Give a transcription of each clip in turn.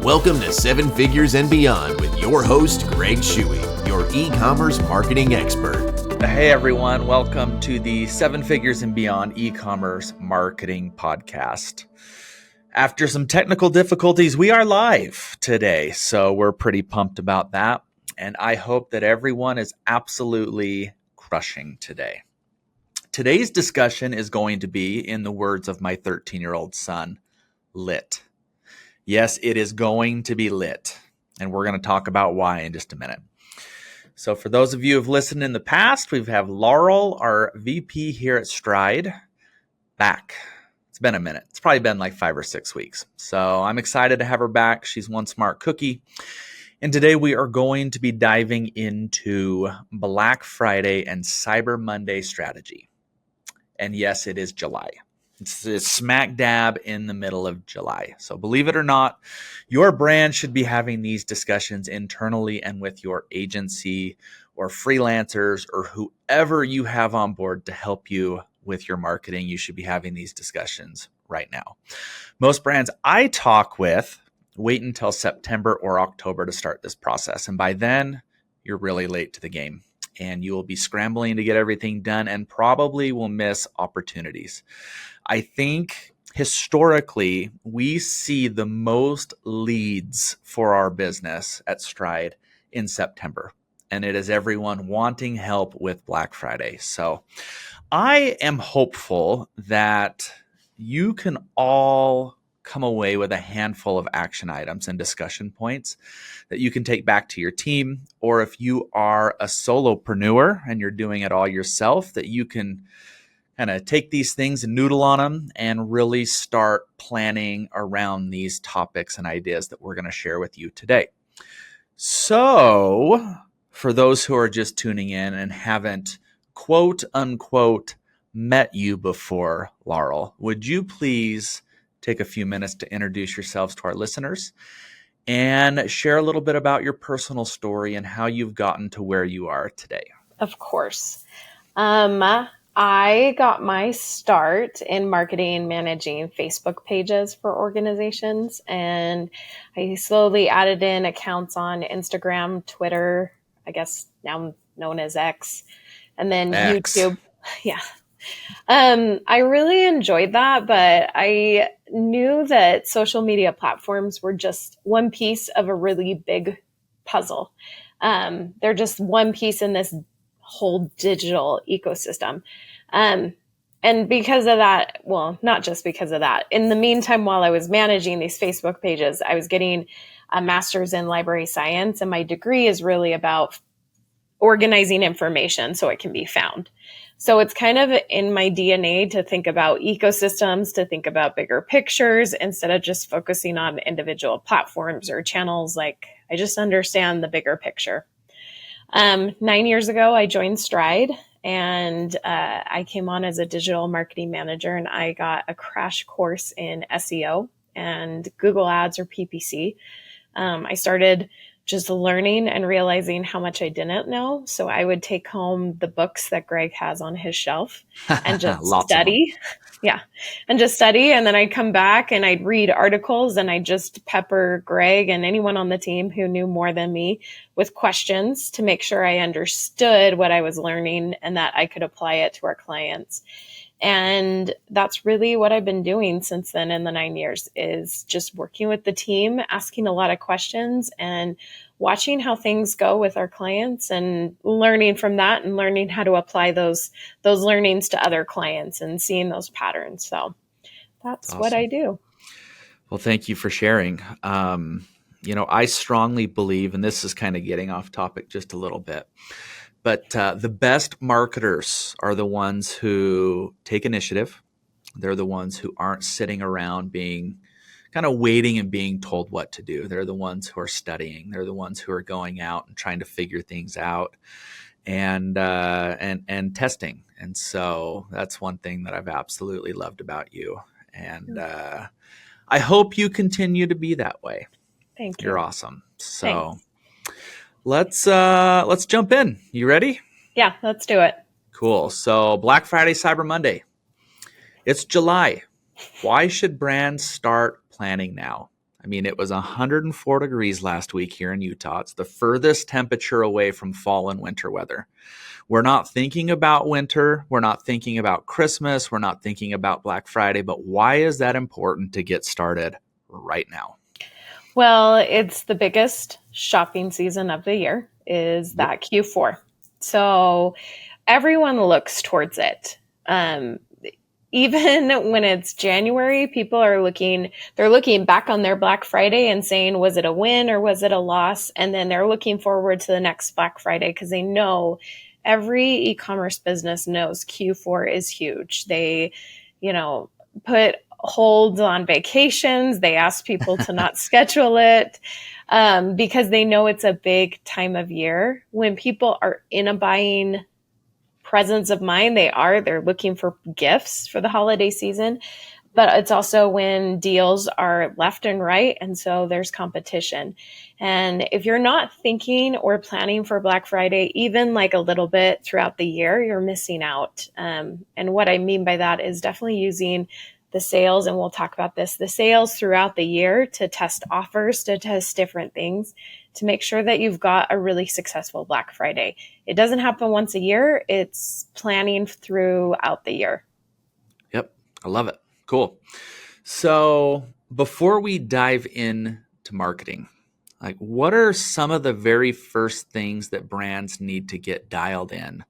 Welcome to Seven Figures and Beyond with your host, Greg Shuey, your e-commerce marketing expert. Hey everyone, welcome to the Seven Figures and Beyond e-commerce marketing podcast. After some technical difficulties, we are live today, so we're pretty pumped about that. And I hope that everyone is absolutely crushing today. Today's discussion is going to be, in the words of my 13-year-old son, lit. Yes, it is going to be lit, and we're going to talk about why in just a minute. So for those of you who have listened in the past, we have Laurel, our VP here at Stride, back. It's been a minute. It's probably been like 5 or 6 weeks. So I'm excited to have her back. She's one smart cookie. And today we are going to be diving into Black Friday and Cyber Monday strategy. And yes, it is July. It's smack dab in the middle of July. So believe it or not, your brand should be having these discussions internally and with your agency or freelancers or whoever you have on board to help you with your marketing. You should be having these discussions right now. Most brands I talk with wait until September or October to start this process. And by then, you're really late to the game. And you will be scrambling to get everything done and probably will miss opportunities. I think historically, we see the most leads for our business at Stride in September. And it is everyone wanting help with Black Friday. So I am hopeful that you can all come away with a handful of action items and discussion points that you can take back to your team. Or if you are a solopreneur and you're doing it all yourself, that you can kind of take these things and noodle on them and really start planning around these topics and ideas that we're going to share with you today. So for those who are just tuning in and haven't quote unquote met you before, Laurel, would you please take a few minutes to introduce yourselves to our listeners and share a little bit about your personal story and how you've gotten to where you are today? Of course. I got my start in marketing, managing Facebook pages for organizations, and I slowly added in accounts on Instagram, Twitter, I guess now known as X, and then X. YouTube. Yeah. I really enjoyed that, but I knew that social media platforms were just one piece of a really big puzzle. They're just one piece in this whole digital ecosystem. And because of that, well, not just because of that, in the meantime, while I was managing these Facebook pages, I was getting a master's in library science, and my degree is really about organizing information so it can be found. So it's kind of in my DNA to think about ecosystems, to think about bigger pictures instead of just focusing on individual platforms or channels. Like, I just understand the bigger picture. 9 years ago, I joined Stride, and I came on as a digital marketing manager, and I got a crash course in SEO and Google Ads or PPC. I started just learning and realizing how much I didn't know. So I would take home the books that Greg has on his shelf and just study. Yeah. And just study. And then I'd come back and I'd read articles, and I'd just pepper Greg and anyone on the team who knew more than me with questions to make sure I understood what I was learning and that I could apply it to our clients. And that's really what I've been doing since then in the 9 years, is just working with the team, asking a lot of questions and watching how things go with our clients and learning from that and learning how to apply those learnings to other clients and seeing those patterns. So that's awesome. What I do. Well, thank you for sharing. I strongly believe, and this is kind of getting off topic just a little bit, but the best marketers are the ones who take initiative. They're the ones who aren't sitting around being kind of waiting and being told what to do. They're the ones who are studying. They're the ones who are going out and trying to figure things out and testing. And so that's one thing that I've absolutely loved about you. And I hope you continue to be that way. Thank you. You're awesome. So. Thanks. Let's jump in. You ready? Yeah, let's do it. Cool. So Black Friday, Cyber Monday. It's July. Why should brands start planning now? I mean, it was 104 degrees last week here in Utah. It's the furthest temperature away from fall and winter weather. We're not thinking about winter. We're not thinking about Christmas. We're not thinking about Black Friday. But why is that important to get started right now? Well, it's the biggest shopping season of the year, is that Q4. So everyone looks towards it. Even when it's January, people are they're looking back on their Black Friday and saying, was it a win or was it a loss? And then they're looking forward to the next Black Friday because they know every e-commerce business knows Q4 is huge. They, put holds on vacations. They ask people to not schedule it because they know it's a big time of year. When people are in a buying presence of mind, they're looking for gifts for the holiday season, but it's also when deals are left and right. And so there's competition. And if you're not thinking or planning for Black Friday, even like a little bit throughout the year, you're missing out. And what I mean by that is definitely using the sales, and we'll talk about this, the sales throughout the year to test offers, to test different things, to make sure that you've got a really successful Black Friday. It doesn't happen once a year. It's planning throughout the year. Yep. I love it. Cool. So before we dive into marketing, like what are some of the very first things that brands need to get dialed in?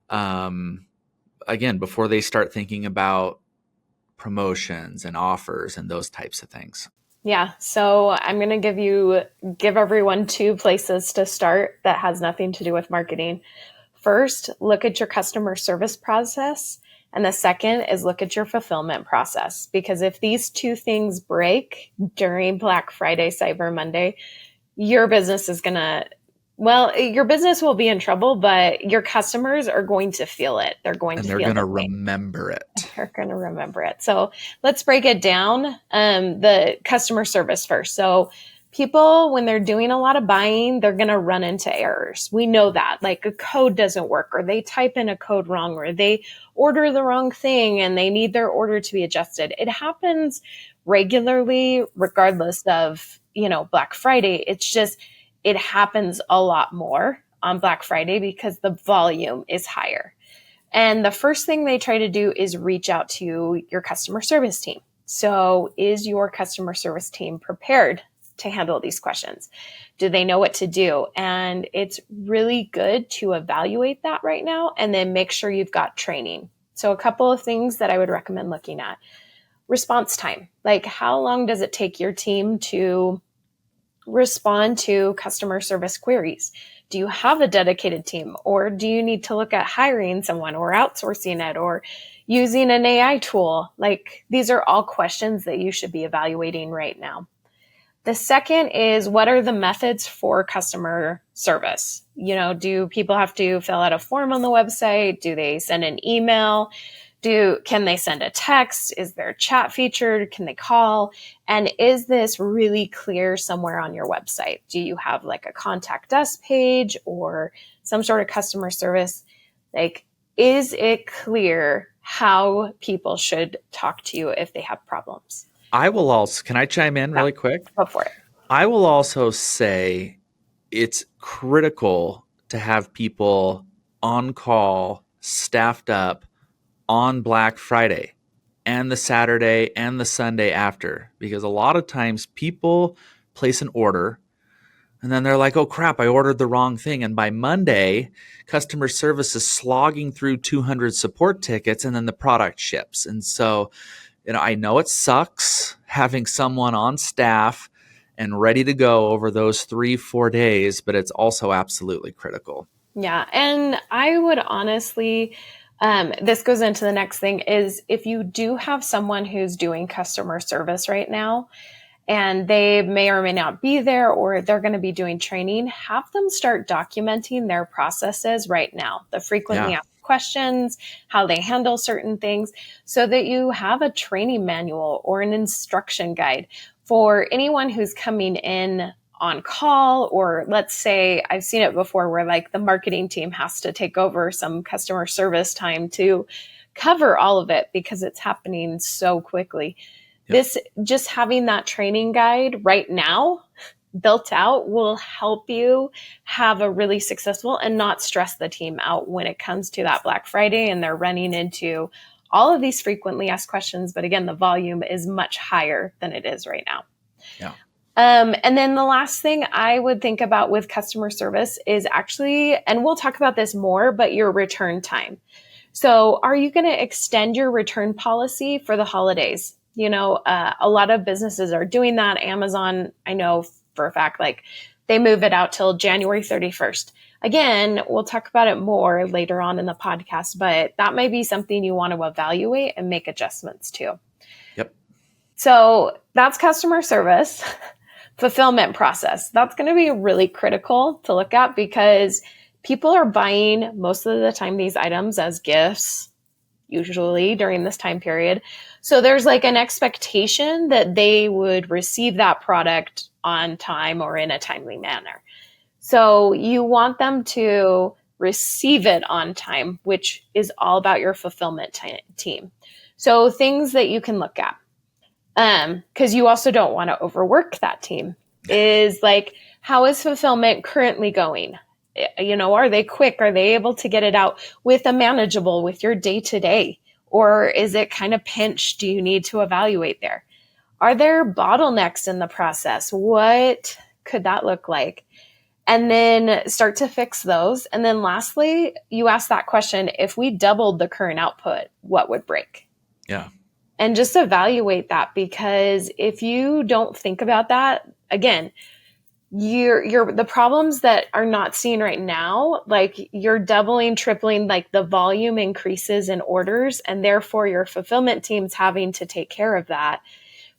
Again, before they start thinking about promotions and offers and those types of things. Yeah. So I'm going to give everyone two places to start that has nothing to do with marketing. First, look at your customer service process. And the second is look at your fulfillment process. Because if these two things break during Black Friday, Cyber Monday, your business your business will be in trouble, but your customers are going to feel it. They're going to remember it. They're going to remember it. So let's break it down. The customer service first. So people, when they're doing a lot of buying, they're going to run into errors. We know that, like a code doesn't work, or they type in a code wrong, or they order the wrong thing and they need their order to be adjusted. It happens regularly, regardless of, Black Friday. It's just, it happens a lot more on Black Friday because the volume is higher. And the first thing they try to do is reach out to your customer service team. So is your customer service team prepared to handle these questions? Do they know what to do? And it's really good to evaluate that right now and then make sure you've got training. So a couple of things that I would recommend looking at. Response time. Like, how long does it take your team to respond to customer service queries? Do you have a dedicated team, or do you need to look at hiring someone or outsourcing it or using an AI tool? Like, these are all questions that you should be evaluating right now. The second is, what are the methods for customer service? Do people have to fill out a form on the website? Do they send an email? Can they send a text? Is there a chat feature? Can they call? And is this really clear somewhere on your website? Do you have like a contact us page or some sort of customer service? Like, is it clear how people should talk to you if they have problems? Can I chime in really quick? Go for it. I will also say it's critical to have people on call, staffed up on Black Friday and the Saturday and the Sunday after, because a lot of times people place an order and then they're like, oh crap, I ordered the wrong thing. And by Monday, customer service is slogging through 200 support tickets and then the product ships. And so, I know it sucks having someone on staff and ready to go over those 3-4 days, but it's also absolutely critical. Yeah. And I would honestly, this goes into the next thing, is if you do have someone who's doing customer service right now and they may or may not be there, or they're going to be doing training, have them start documenting their processes right now, the frequently asked questions, how they handle certain things, so that you have a training manual or an instruction guide for anyone who's coming in on call. Or let's say, I've seen it before where like the marketing team has to take over some customer service time to cover all of it because it's happening so quickly. This, just having that training guide right now built out will help you have a really successful and not stress the team out when it comes to that Black Friday and they're running into all of these frequently asked questions. But again, the volume is much higher than it is right now. Yeah. And then the last thing I would think about with customer service is actually, and we'll talk about this more, but your return time. So are you going to extend your return policy for the holidays? You know, a lot of businesses are doing that. Amazon, I know for a fact, like they move it out till January 31st. Again, we'll talk about it more later on in the podcast, but that may be something you want to evaluate and make adjustments to. Yep. So that's customer service. Fulfillment process. That's going to be really critical to look at because people are buying most of the time these items as gifts, usually during this time period. So there's like an expectation that they would receive that product on time or in a timely manner. So you want them to receive it on time, which is all about your fulfillment team. So things that you can look at, because you also don't want to overwork that team, is like, how is fulfillment currently going? You know, are they quick? Are they able to get it out with a manageable with your day to day? Or is it kind of pinched? Do you need to evaluate there? Are there bottlenecks in the process? What could that look like? And then start to fix those. And then lastly, you ask that question, if we doubled the current output, what would break? Yeah. And just evaluate that, because if you don't think about that, again, you're the problems that are not seen right now, like you're doubling, tripling, like the volume increases in orders, and therefore your fulfillment team's having to take care of that.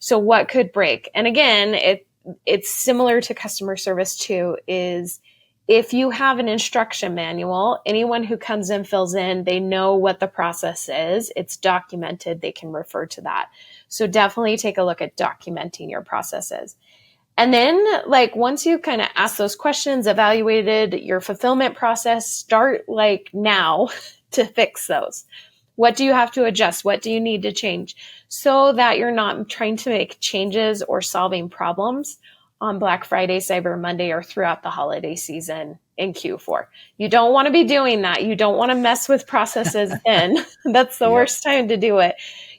So what could break? And again, it's similar to customer service too, is if you have an instruction manual, anyone who comes in, fills in, they know what the process is, it's documented, they can refer to that. So definitely take a look at documenting your processes. And then like once you kind of ask those questions, evaluated your fulfillment process, start like now to fix those. What do you have to adjust? What do you need to change so that you're not trying to make changes or solving problems on Black Friday, Cyber Monday, or throughout the holiday season in Q4? You don't want to be doing that. You don't want to mess with processes then. That's the worst time to do it.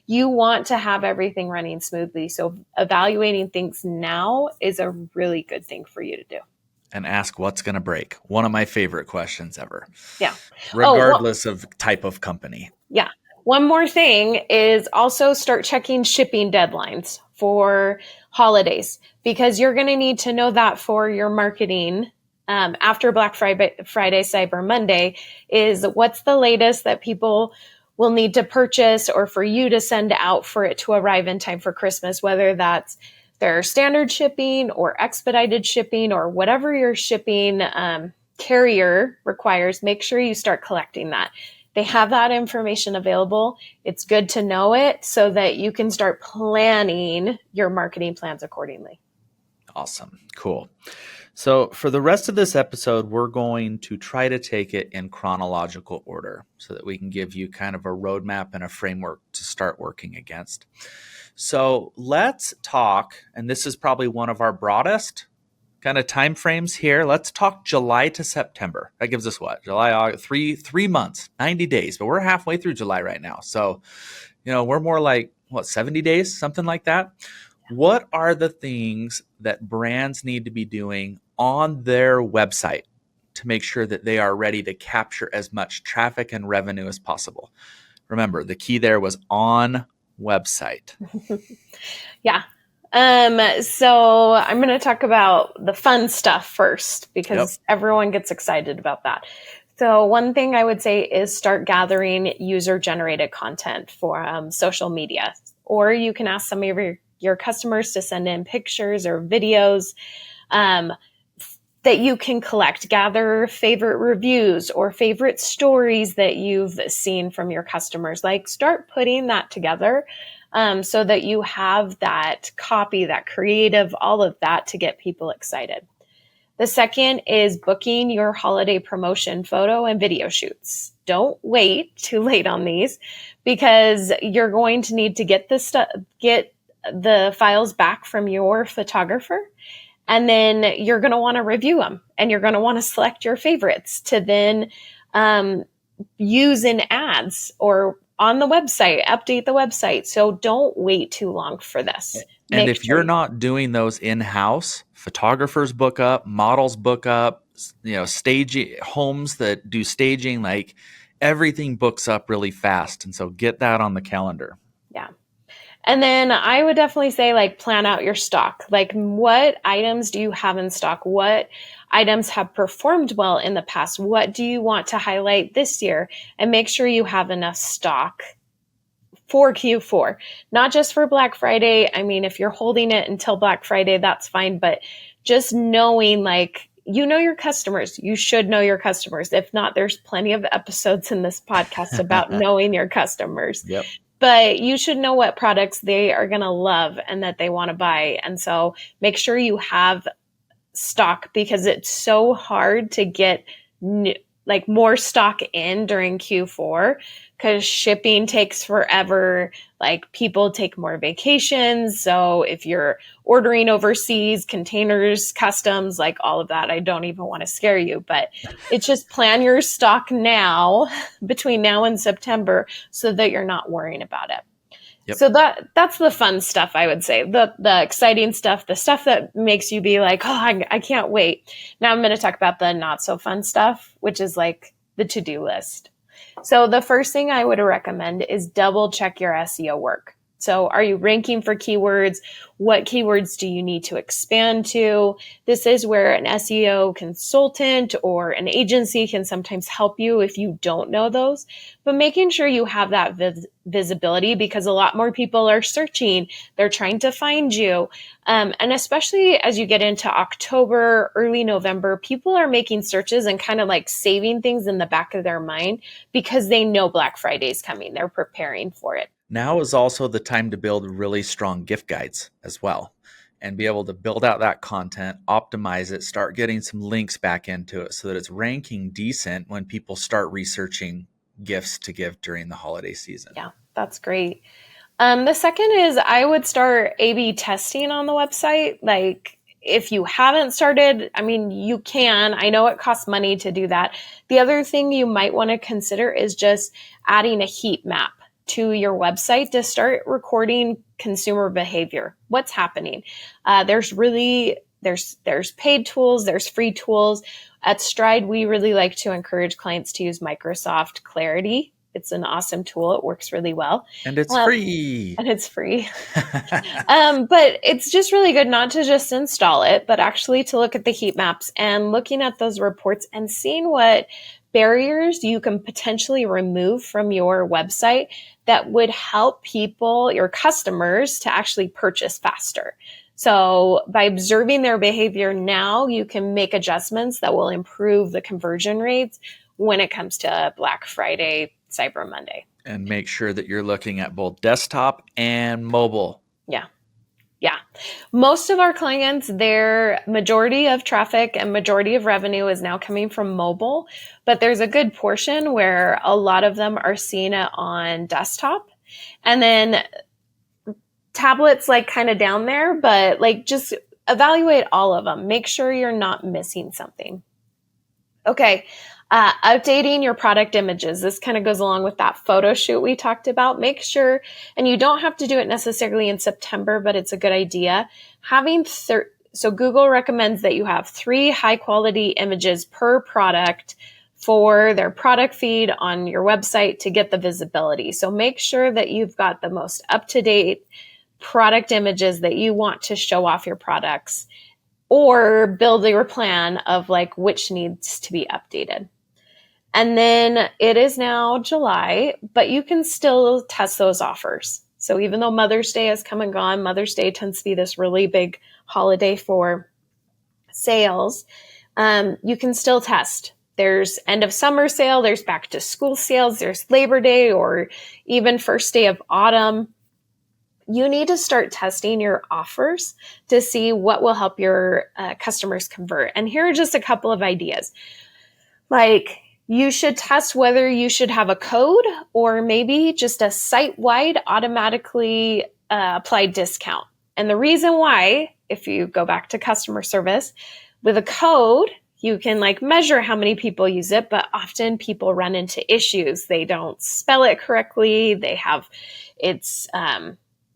You want to have everything running smoothly. So evaluating things now is a really good thing for you to do. And ask what's going to break. One of my favorite questions ever. Yeah. Regardless of type of company. Yeah. One more thing is also start checking shipping deadlines for holidays, because you're going to need to know that for your marketing after Black Friday, Cyber Monday, is what's the latest that people will need to purchase or for you to send out for it to arrive in time for Christmas, whether that's their standard shipping or expedited shipping or whatever your shipping carrier requires. Make sure you start collecting that. They have that information available. It's good to know it so that you can start planning your marketing plans accordingly. Awesome. Cool. So for the rest of this episode, we're going to try to take it in chronological order so that we can give you kind of a roadmap and a framework to start working against. So let's talk, and this is probably one of our broadest kind of time frames here. Let's talk July to September. That gives us what? July, August, three months, 90 days, but we're halfway through July right now. So, we're more like 70 days, something like that. What are the things that brands need to be doing on their website to make sure that they are ready to capture as much traffic and revenue as possible? Remember, the key there was on website. Yeah. So I'm going to talk about the fun stuff first, because everyone gets excited about that. So one thing I would say is start gathering user-generated content for social media, or you can ask some of your customers to send in pictures or videos that you can collect. Gather favorite reviews or favorite stories that you've seen from your customers. Like start putting that together so that you have that copy, that creative, all of that to get people excited. The second is booking your holiday promotion photo and video shoots. Don't wait too late on these, because you're going to need to get the files back from your photographer, and then you're going to want to review them, and you're going to want to select your favorites to then use in ads or on the website, update the website. So don't wait too long for this. And if you're not doing those in-house, photographers book up, models book up, staging homes that do staging, like everything books up really fast. And so get that on the calendar. Yeah. And then I would definitely say, like, plan out your stock. Like, what items do you have in stock? What items have performed well in the past? What do you want to highlight this year? And make sure you have enough stock for Q4, not just for Black Friday. I mean, if you're holding it until Black Friday, that's fine. But just knowing, like, your customers. You should know your customers. If not, there's plenty of episodes in this podcast about knowing your customers. Yep. But you should know what products they are going to love and that they want to buy. And so make sure you have stock, because it's so hard to get more stock in during Q4, because shipping takes forever. Like, people take more vacations. So if you're ordering overseas, containers, customs, like all of that, I don't even want to scare you, but it's just plan your stock now between now and September so that you're not worrying about it. Yep. So that's the fun stuff, I would say, the exciting stuff, the stuff that makes you be like, oh, I can't wait. Now I'm going to talk about the not so fun stuff, which is like the to-do list. So the first thing I would recommend is double check your SEO work. So are you ranking for keywords? What keywords do you need to expand to? This is where an SEO consultant or an agency can sometimes help you if you don't know those, but making sure you have that visibility, because a lot more people are searching. They're trying to find you. And especially as you get into October, early November, people are making searches and kind of like saving things in the back of their mind because they know Black Friday is coming. They're preparing for it. Now is also the time to build really strong gift guides as well, and be able to build out that content, optimize it, start getting some links back into it so that it's ranking decent when people start researching gifts to give during the holiday season. Yeah, that's great. The second is I would start A/B testing on the website. Like, if you haven't started, I mean, you can. I know it costs money to do that. The other thing you might want to consider is just adding a heat map to your website to start recording consumer behavior. What's happening? There's paid tools, there's free tools. At Stride, we really like to encourage clients to use Microsoft Clarity. It's an awesome tool. It works really well. And it's free. And it's free. But it's just really good not to just install it, but actually to look at the heat maps and looking at those reports and seeing what barriers you can potentially remove from your website that would help people, your customers, to actually purchase faster. So by observing their behavior now, you can make adjustments that will improve the conversion rates when it comes to Black Friday, Cyber Monday. And make sure that you're looking at both desktop and mobile. Yeah. Most of our clients, their majority of traffic and majority of revenue is now coming from mobile, but there's a good portion where a lot of them are seeing it on desktop. And then tablets, like, kind of down there, but like, just evaluate all of them. Make sure you're not missing something. Okay. Updating your product images. This kind of goes along with that photo shoot we talked about. Make sure, and you don't have to do it necessarily in September, but it's a good idea. So Google recommends that you have 3 high quality images per product for their product feed on your website to get the visibility. So make sure that you've got the most up-to-date product images that you want to show off your products, or build your plan of like which needs to be updated. And then it is now July, but you can still test those offers. So even though Mother's Day has come and gone, Mother's Day tends to be this really big holiday for sales. You can still test. There's end of summer sale, there's back to school sales, there's Labor Day, or even first day of autumn. You need to start testing your offers to see what will help your customers convert. And here are just a couple of ideas. Like, you should test whether you should have a code or maybe just a site-wide automatically applied discount. And the reason why, if you go back to customer service, with a code, you can like measure how many people use it, but often people run into issues. They don't spell it correctly. It's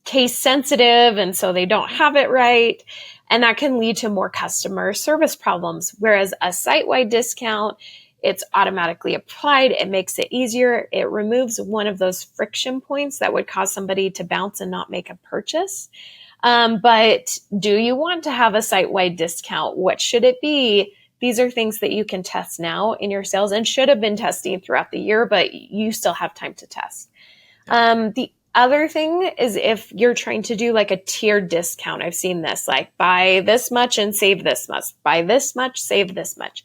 case sensitive, and so they don't have it right. And that can lead to more customer service problems. Whereas a site-wide discount, it's automatically applied. It makes it easier. It removes one of those friction points that would cause somebody to bounce and not make a purchase. But do you want to have a site-wide discount? What should it be? These are things that you can test now in your sales and should have been testing throughout the year, but you still have time to test. The other thing is if you're trying to do like a tiered discount, I've seen this, like buy this much and save this much, buy this much, save this much.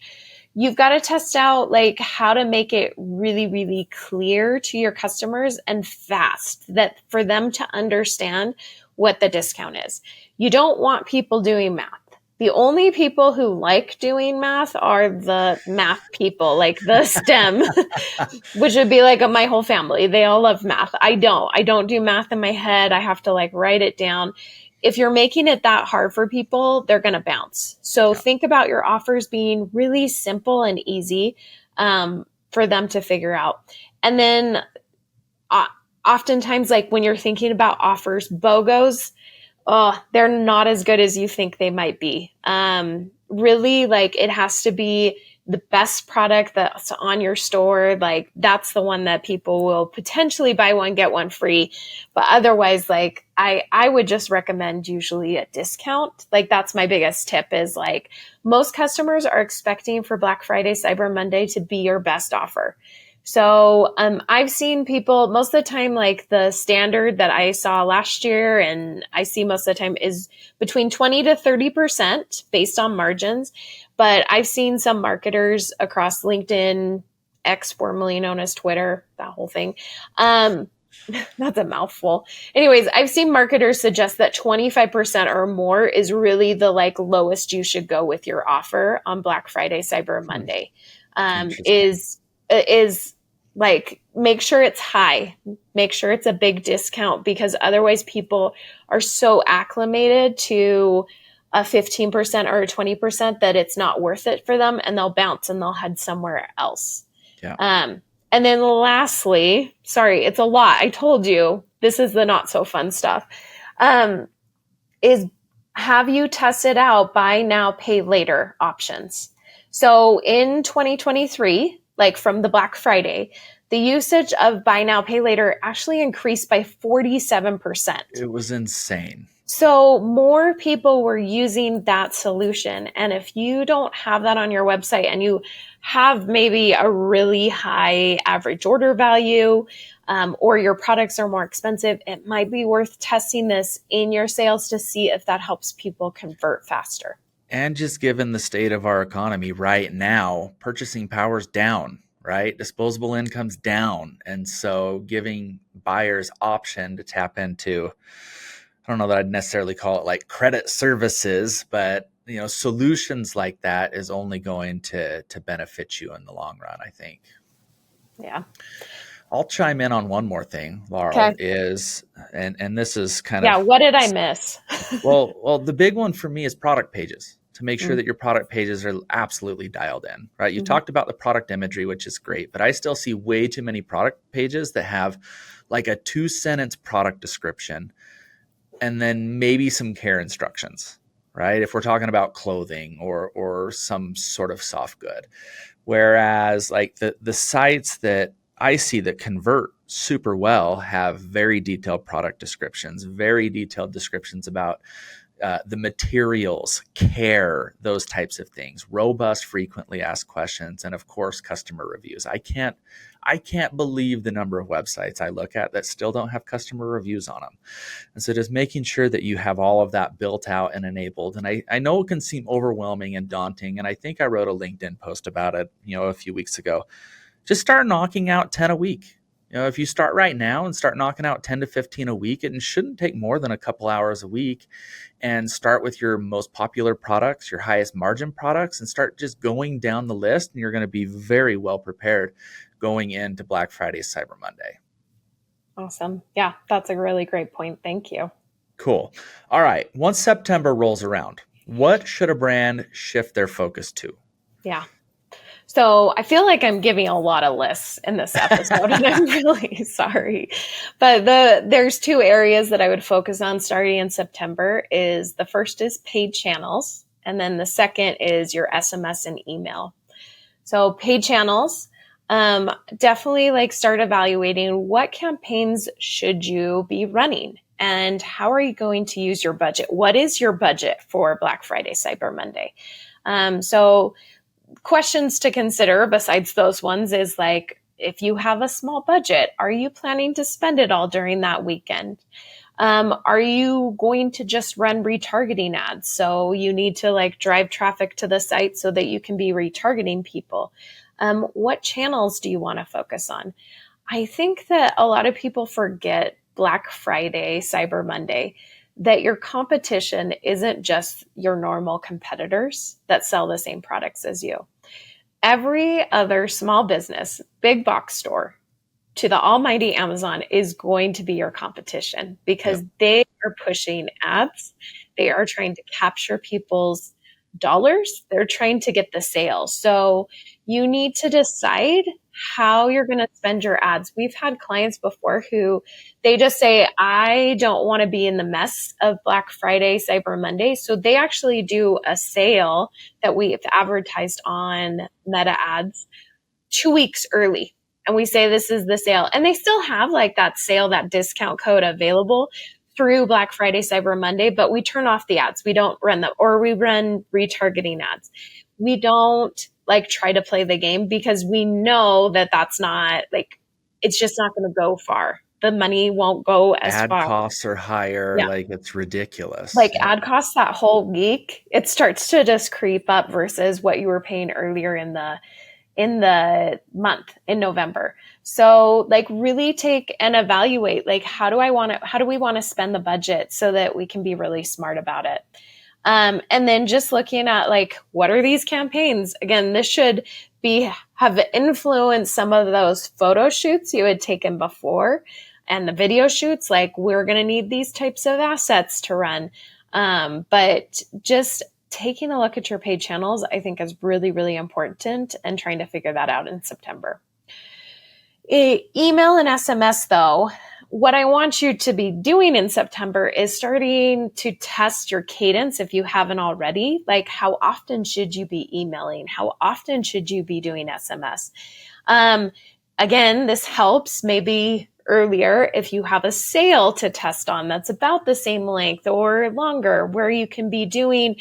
You've got to test out like how to make it really, really clear to your customers and fast that for them to understand what the discount is. You don't want people doing math. The only people who like doing math are the math people, like the STEM, which would be like my whole family. They all love math. I don't do math in my head. I have to like write it down. If you're making it that hard for people, they're going to bounce. So think about your offers being really simple and easy for them to figure out. And then oftentimes, like when you're thinking about offers, BOGOs, they're not as good as you think they might be. Really, like it has to be the best product that's on your store. Like that's the one that people will potentially buy one, get one free. But otherwise, like I would just recommend usually a discount. Like that's my biggest tip is like most customers are expecting for Black Friday, Cyber Monday to be your best offer. So I've seen people most of the time, like the standard that I saw last year and I see most of the time is between 20 to 30% based on margins. But I've seen some marketers across LinkedIn, X formerly known as Twitter, that whole thing. That's a mouthful. Anyways, I've seen marketers suggest that 25% or more is really the like lowest you should go with your offer on Black Friday, Cyber Monday. Is like, make sure it's high, make sure it's a big discount because otherwise people are so acclimated to a 15% or a 20% that it's not worth it for them and they'll bounce and they'll head somewhere else. Yeah. And then lastly, sorry, it's a lot. I told you this is the not so fun stuff. Is have you tested out buy now, pay later options? So in 2023, like from the Black Friday, the usage of buy now, pay later actually increased by 47%. It was insane. So more people were using that solution. And if you don't have that on your website and you have maybe a really high average order value, or your products are more expensive, it might be worth testing this in your sales to see if that helps people convert faster. And just given the state of our economy right now, purchasing power's down, right? Disposable income's down. And so giving buyers option to tap into, I don't know that I'd necessarily call it like credit services, but you know, solutions like that is only going to benefit you in the long run, I think. Yeah. I'll chime in on one more thing, Laurel, okay. is, and this is kind of... Yeah, what did I miss? well, the big one for me is product pages, to make sure that your product pages are absolutely dialed in, right? You talked about the product imagery, which is great, but I still see way too many product pages that have like a 2-sentence product description and then maybe some care instructions, right? If we're talking about clothing or some sort of soft good. Whereas like the sites that I see that convert super well have very detailed product descriptions, very detailed descriptions about the materials, care, those types of things, robust, frequently asked questions, and of course, customer reviews. I can't believe the number of websites I look at that still don't have customer reviews on them. And so just making sure that you have all of that built out and enabled. And I know it can seem overwhelming and daunting. And I think I wrote a LinkedIn post about it, a few weeks ago. Just start knocking out 10 a week. If you start right now and start knocking out 10 to 15 a week, it shouldn't take more than a couple hours a week, and start with your most popular products, your highest margin products, and start just going down the list. And you're going to be very well prepared going into Black Friday, Cyber Monday. Awesome. Yeah, that's a really great point. Thank you. Cool. All right. Once September rolls around, what should a brand shift their focus to? Yeah. So I feel like I'm giving a lot of lists in this episode, and I'm really sorry. But there's two areas that I would focus on starting in September. Is the first is paid channels, and then the second is your SMS and email. So paid channels, definitely like start evaluating what campaigns should you be running and how are you going to use your budget? What is your budget for Black Friday, Cyber Monday? So questions to consider besides those ones is like, if you have a small budget, are you planning to spend it all during that weekend? Are you going to just run retargeting ads? So you need to like drive traffic to the site so that you can be retargeting people. What channels do you want to focus on? I think that a lot of people forget Black Friday, Cyber Monday, that your competition isn't just your normal competitors that sell the same products as you. Every other small business, big box store, to the almighty Amazon is going to be your competition because they are pushing ads. They are trying to capture people's dollars. They're trying to get the sales. So you need to decide how you're going to spend your ads. We've had clients before who they just say, I don't want to be in the mess of Black Friday, Cyber Monday. So they actually do a sale that we've advertised on Meta ads 2 weeks early. And we say, this is the sale. And they still have like that sale, that discount code available through Black Friday, Cyber Monday, but we turn off the ads. We don't run them, or we run retargeting ads. We don't like try to play the game because we know that that's not like, it's just not going to go far. The money won't go as Ad far. costs are higher. Yeah. Like it's ridiculous. Like ad costs that whole week, it starts to just creep up versus what you were paying earlier in the month in November. So like really take and evaluate, like, how do we want to spend the budget so that we can be really smart about it? And then just looking at like, what are these campaigns? Again, this should have influenced some of those photo shoots you had taken before and the video shoots. Like, we're going to need these types of assets to run. But just taking a look at your paid channels, I think, is really, really important, and trying to figure that out in September. Email and SMS, though, what I want you to be doing in September is starting to test your cadence if you haven't already. Like, how often should you be emailing? How often should you be doing SMS? Again, this helps maybe earlier if you have a sale to test on that's about the same length or longer, where you can be doing,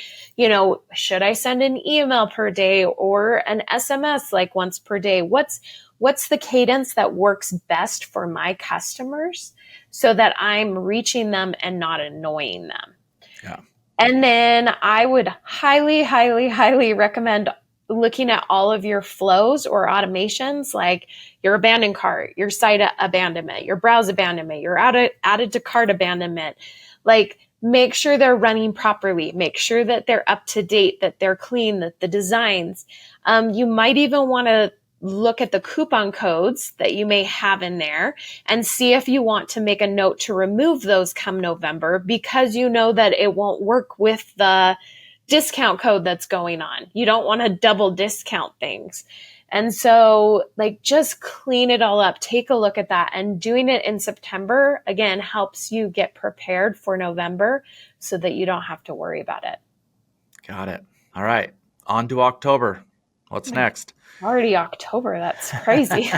should I send an email per day or an SMS like once per day? What's the cadence that works best for my customers so that I'm reaching them and not annoying them? Yeah. And then I would highly, highly, highly recommend looking at all of your flows or automations, like your abandoned cart, your site abandonment, your browse abandonment, your added to cart abandonment. Like, make sure they're running properly. Make sure that they're up to date, that they're clean, that the designs. You might even want to look at the coupon codes that you may have in there and see if you want to make a note to remove those come November, because you know that it won't work with the discount code that's going on. You don't want to double discount things. And so like, just clean it all up, take a look at that, and doing it in September, again, helps you get prepared for November so that you don't have to worry about it. Got it. All right. On to October. What's next? Already October. That's crazy.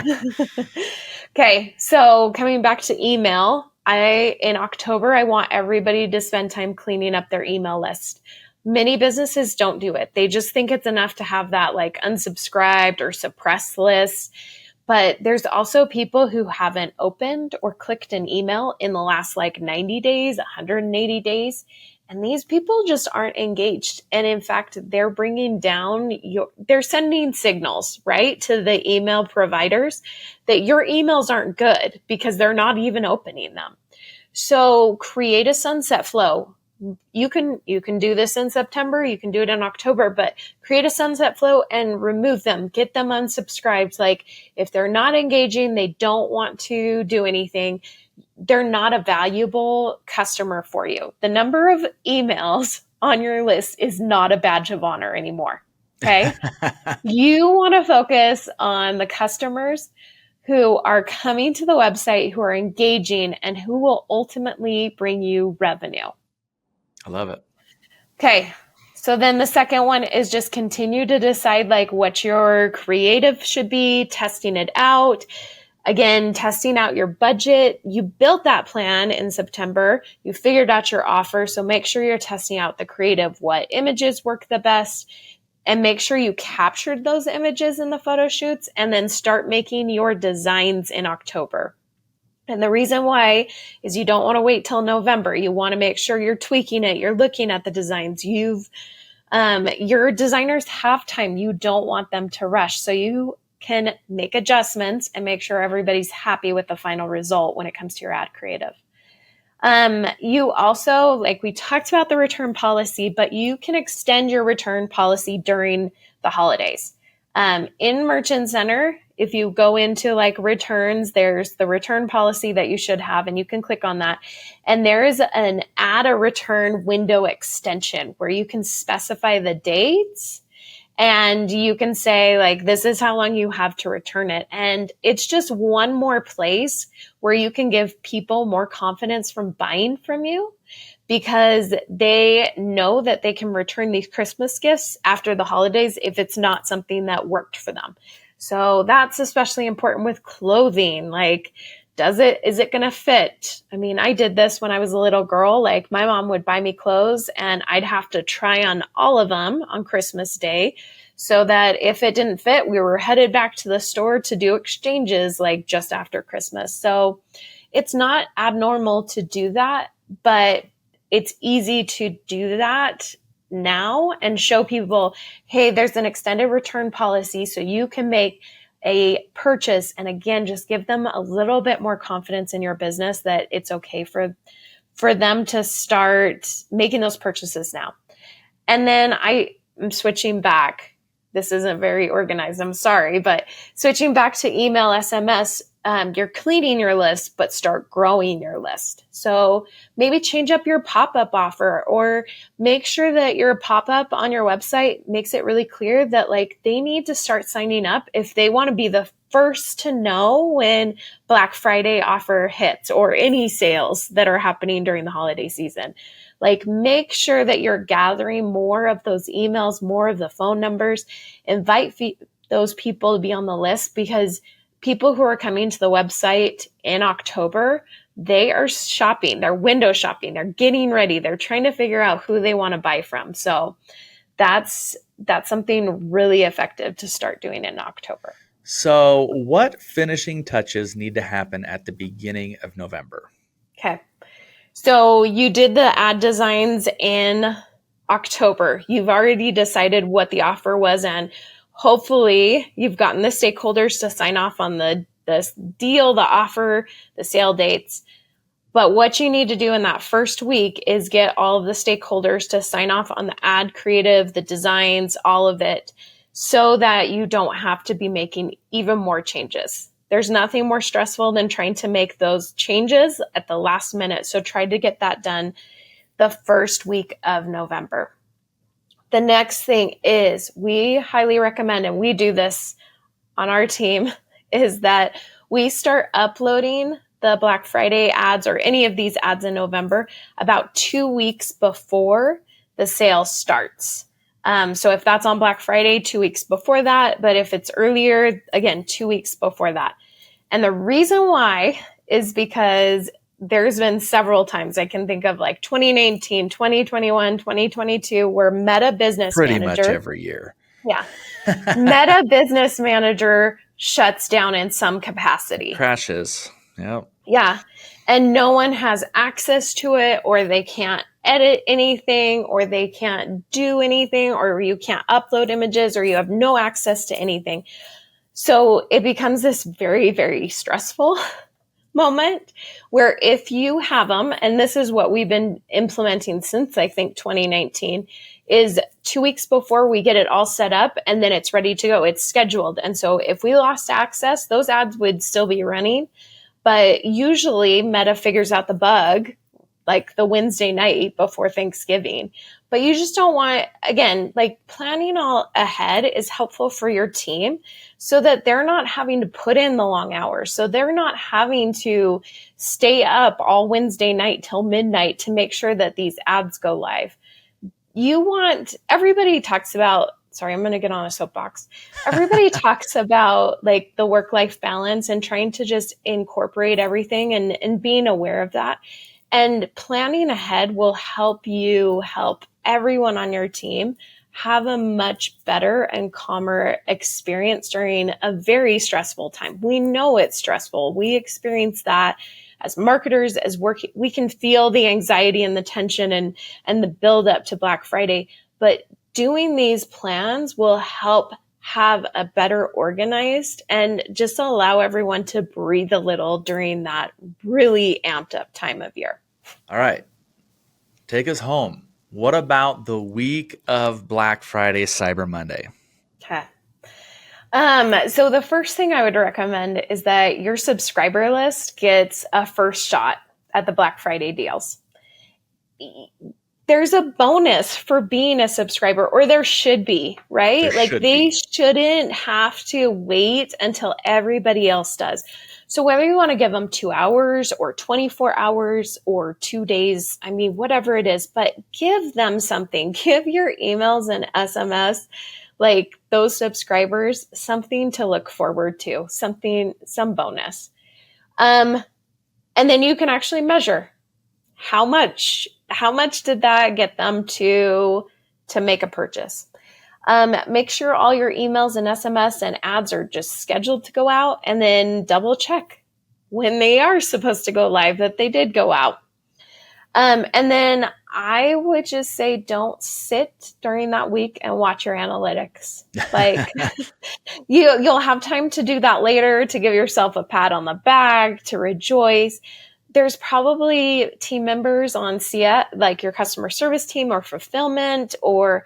Okay. So coming back to email, in October, I want everybody to spend time cleaning up their email list. Many businesses don't do it. They just think it's enough to have that like unsubscribed or suppressed list. But there's also people who haven't opened or clicked an email in the last like 90 days, 180 days. And these people just aren't engaged. And in fact, they're bringing down they're sending signals, right, to the email providers that your emails aren't good because they're not even opening them. So create a sunset flow. You can do this in September, you can do it in October, but create a sunset flow and remove them, get them unsubscribed. Like, if they're not engaging, they don't want to do anything, they're not a valuable customer for you. The number of emails on your list is not a badge of honor anymore. Okay. You want to focus on the customers who are coming to the website, who are engaging, and who will ultimately bring you revenue. I love it. Okay. So then the second one is just continue to decide like what your creative should be, testing it out. Again, testing out your budget. You built that plan in September. You figured out your offer. So make sure you're testing out the creative, what images work the best, and make sure you captured those images in the photo shoots, and then start making your designs in October. And the reason why is you don't want to wait till November. You want to make sure you're tweaking it. You're looking at the designs. Your designers have time. You don't want them to rush. So you can make adjustments and make sure everybody's happy with the final result when it comes to your ad creative. You also, like we talked about the return policy, but you can extend your return policy during the holidays. In Merchant Center, if you go into like returns, there's the return policy that you should have, and you can click on that. And there is an add a return window extension where you can specify the dates. And you can say like, this is how long you have to return it. And it's just one more place where you can give people more confidence from buying from you, because they know that they can return these Christmas gifts after the holidays if it's not something that worked for them. So that's especially important with clothing. Like, is it going to fit? I mean, I did this when I was a little girl. Like, my mom would buy me clothes and I'd have to try on all of them on Christmas Day, so that if it didn't fit, we were headed back to the store to do exchanges like just after Christmas. So it's not abnormal to do that, but it's easy to do that now and show people, hey, there's an extended return policy, so you can make a purchase. And again, just give them a little bit more confidence in your business that it's okay for them to start making those purchases now. And then I am switching back. This isn't very organized, I'm sorry, but switching back to email, SMS, you're cleaning your list, but start growing your list. So maybe change up your pop-up offer, or make sure that your pop-up on your website makes it really clear that like they need to start signing up if they want to be the first to know when Black Friday offer hits or any sales that are happening during the holiday season. Like, make sure that you're gathering more of those emails, more of the phone numbers, invite those people to be on the list, because people who are coming to the website in October, they are shopping, they're window shopping, they're getting ready, they're trying to figure out who they want to buy from. So that's something really effective to start doing in October. So what finishing touches need to happen at the beginning of November? Okay. So you did the ad designs in October. You've already decided what the offer was, and hopefully you've gotten the stakeholders to sign off on the deal, the offer, the sale dates. But what you need to do in that first week is get all of the stakeholders to sign off on the ad creative, the designs, all of it, so that you don't have to be making even more changes. There's nothing more stressful than trying to make those changes at the last minute. So try to get that done the first week of November. The next thing is, we highly recommend, and we do this on our team, is that we start uploading the Black Friday ads or any of these ads in November about 2 weeks before the sale starts. So if that's on Black Friday, 2 weeks before that, but if it's earlier, again, 2 weeks before that. And the reason why is because there's been several times I can think of, like 2019, 2021, 2022, where Meta Business Manager. Pretty much every year. Yeah. Meta Business Manager shuts down in some capacity. Crashes. Yep. Yeah. And no one has access to it, or they can't edit anything, or they can't do anything, or you can't upload images, or you have no access to anything. So it becomes this very, very stressful moment where if you have them, and this is what we've been implementing since I think 2019, is 2 weeks before we get it all set up, and then it's ready to go. It's scheduled. And so if we lost access, those ads would still be running, But usually Meta figures out the bug like the Wednesday night before Thanksgiving. But you just don't want, again, like planning all ahead is helpful for your team so that they're not having to put in the long hours. So they're not having to stay up all Wednesday night till midnight to make sure that these ads go live. Everybody talks about, sorry, I'm going to get on a soapbox. Everybody talks about like the work-life balance and trying to just incorporate everything and being aware of that. And planning ahead will help you help everyone on your team have a much better and calmer experience during a very stressful time. We know it's stressful. We experience that as marketers, as work. We can feel the anxiety and the tension and the build up to Black Friday. But doing these plans will help have a better organized and just allow everyone to breathe a little during that really amped up time of year. All right. Take us home. What about the week of Black Friday, Cyber Monday? Okay. So the first thing I would recommend is that your subscriber list gets a first shot at the Black Friday deals. There's a bonus for being a subscriber, or there should be, right? They shouldn't have to wait until everybody else does. So whether you want to give them 2 hours or 24 hours or 2 days, I mean, whatever it is, but give them something. Give your emails and SMS, like those subscribers, something to look forward to, some bonus. And then you can actually measure how much did that get them to make a purchase. Make sure all your emails and SMS and ads are just scheduled to go out, and then double check when they are supposed to go live that they did go out. And then I would just say don't sit during that week and watch your analytics. Like you'll have time to do that later, to give yourself a pat on the back, to rejoice. There's probably team members on like your customer service team or fulfillment or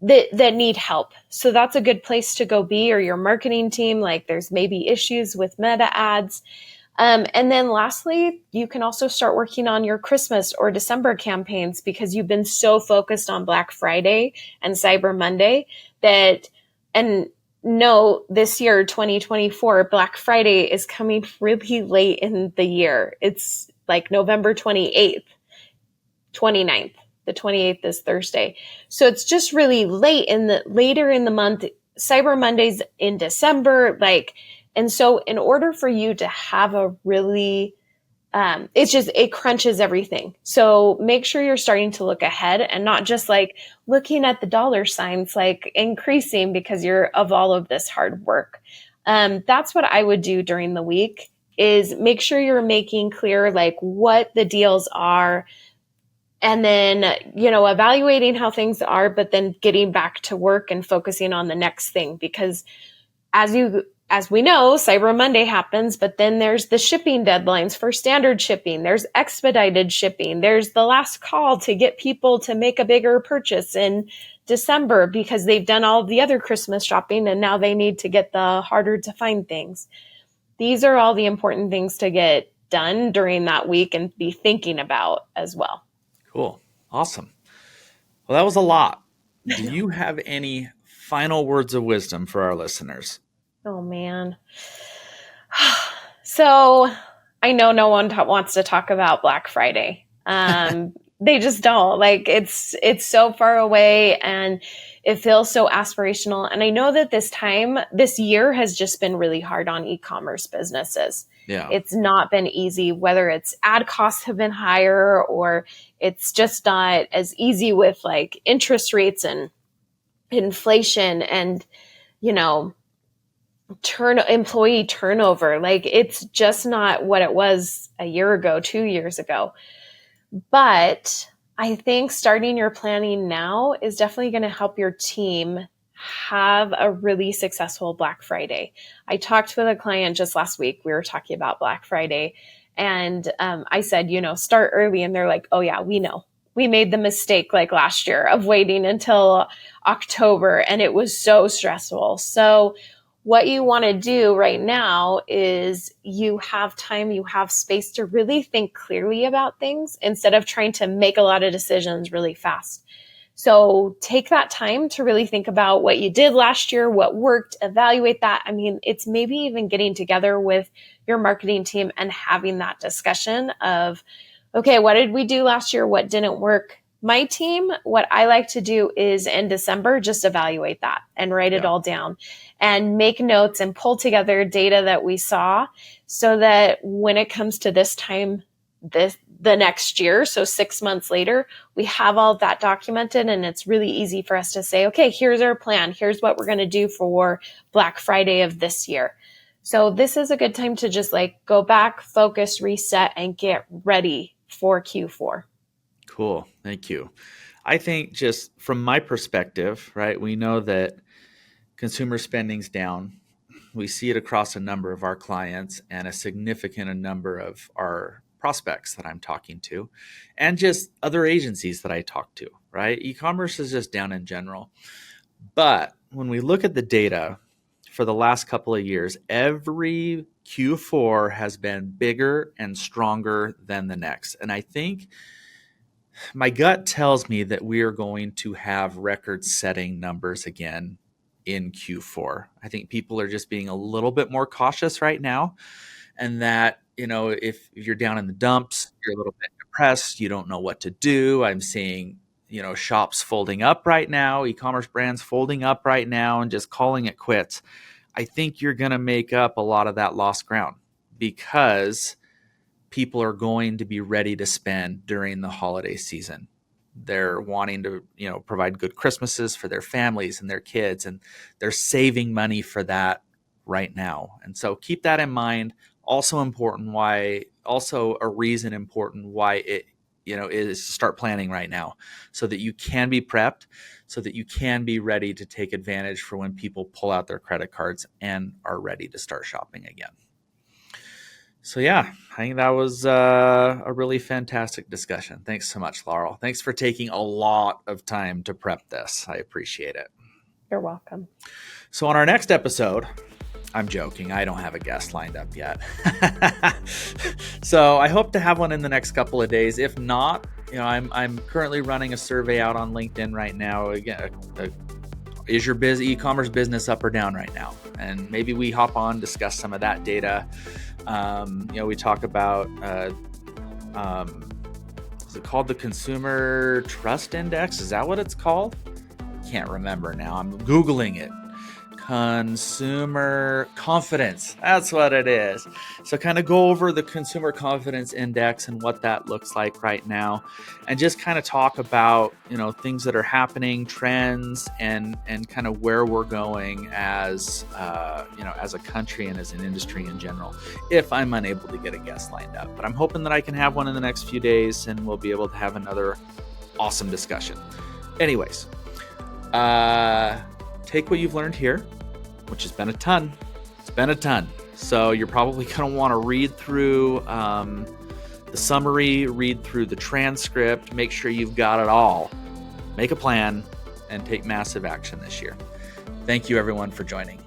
that need help. So that's a good place to go be, or your marketing team. Like there's maybe issues with Meta ads. And then lastly, you can also start working on your Christmas or December campaigns because you've been so focused on Black Friday and Cyber Monday this year, 2024, Black Friday is coming really late in the year. It's like November 28th, 29th. The 28th is Thursday. So it's just really later in the month. Cyber Monday's in December, and so in order for you to have a really, it crunches everything. So make sure you're starting to look ahead and not just like looking at the dollar signs, like increasing because of all of this hard work. That's what I would do during the week, is make sure you're making clear like what the deals are, and then, evaluating how things are, but then getting back to work and focusing on the next thing. Because as we know, Cyber Monday happens, but then there's the shipping deadlines for standard shipping. There's expedited shipping. There's the last call to get people to make a bigger purchase in December because they've done all of the other Christmas shopping and now they need to get the harder to find things. These are all the important things to get done during that week and be thinking about as well. Cool. Awesome. Well, that was a lot. Do you have any final words of wisdom for our listeners? Oh, man. So I know no one wants to talk about Black Friday. They just don't. Like it's so far away and it feels so aspirational. And I know that this year has just been really hard on e-commerce businesses. Yeah. It's not been easy, whether it's ad costs have been higher or it's just not as easy with like interest rates and inflation and, employee turnover. Like it's just not what it was a year ago, 2 years ago. But I think starting your planning now is definitely going to help your team have a really successful Black Friday. I talked with a client just last week. We were talking about Black Friday and I said, start early. And they're like, oh yeah, we know. We made the mistake like last year of waiting until October and it was so stressful. So what you want to do right now is you have time, you have space to really think clearly about things instead of trying to make a lot of decisions really fast. So take that time to really think about what you did last year, what worked, evaluate that. I mean, it's maybe even getting together with your marketing team and having that discussion of, okay, what did we do last year? What didn't work? My team, what I like to do is in December, just evaluate that and write it all down and make notes and pull together data that we saw so that when it comes to this time, the next year, so 6 months later, we have all of that documented, and it's really easy for us to say, okay, here's our plan. Here's what we're going to do for Black Friday of this year. So this is a good time to just like go back, focus, reset, and get ready for Q4. Cool. Thank you. I think just from my perspective, right, we know that consumer spending's down. We see it across a number of our clients and a significant number of our prospects that I'm talking to, and just other agencies that I talk to, right? E-commerce is just down in general. But when we look at the data for the last couple of years, every Q4 has been bigger and stronger than the next. And I think my gut tells me that we are going to have record-setting numbers again in Q4. I think people are just being a little bit more cautious right now, and that, you know, if you're down in the dumps, you're a little bit depressed, you don't know what to do. I'm seeing, you know, shops folding up right now, e-commerce brands folding up right now and just calling it quits. I think you're going to make up a lot of that lost ground because people are going to be ready to spend during the holiday season. They're wanting to, you know, provide good Christmases for their families and their kids, and they're saving money for that right now. And so keep that in mind. Also a reason important why it, you know, is to start planning right now so that you can be prepped, so that you can be ready to take advantage for when people pull out their credit cards and are ready to start shopping again. So yeah, I think that was a really fantastic discussion. Thanks so much, Laurel. Thanks for taking a lot of time to prep this. I appreciate it. You're welcome. So on our next episode, I'm joking, I don't have a guest lined up yet. So I hope to have one in the next couple of days. If not, you know, I'm currently running a survey out on LinkedIn right now. Again, is your e-commerce business up or down right now? And maybe we hop on, discuss some of that data. You know, we talk about, is it called the Consumer Trust Index? Is that what it's called? Can't remember now. I'm Googling it. Consumer confidence. That's what it is. So kind of go over the consumer confidence index and what that looks like right now, and just kind of talk about, you know, things that are happening, trends, and kind of where we're going as, you know, as a country and as an industry in general, if I'm unable to get a guest lined up. But I'm hoping that I can have one in the next few days and we'll be able to have another awesome discussion. Anyways, take what you've learned here, which has been a ton. It's been a ton. So you're probably going to want to read through the summary, read through the transcript, make sure you've got it all. Make a plan and take massive action this year. Thank you, everyone, for joining.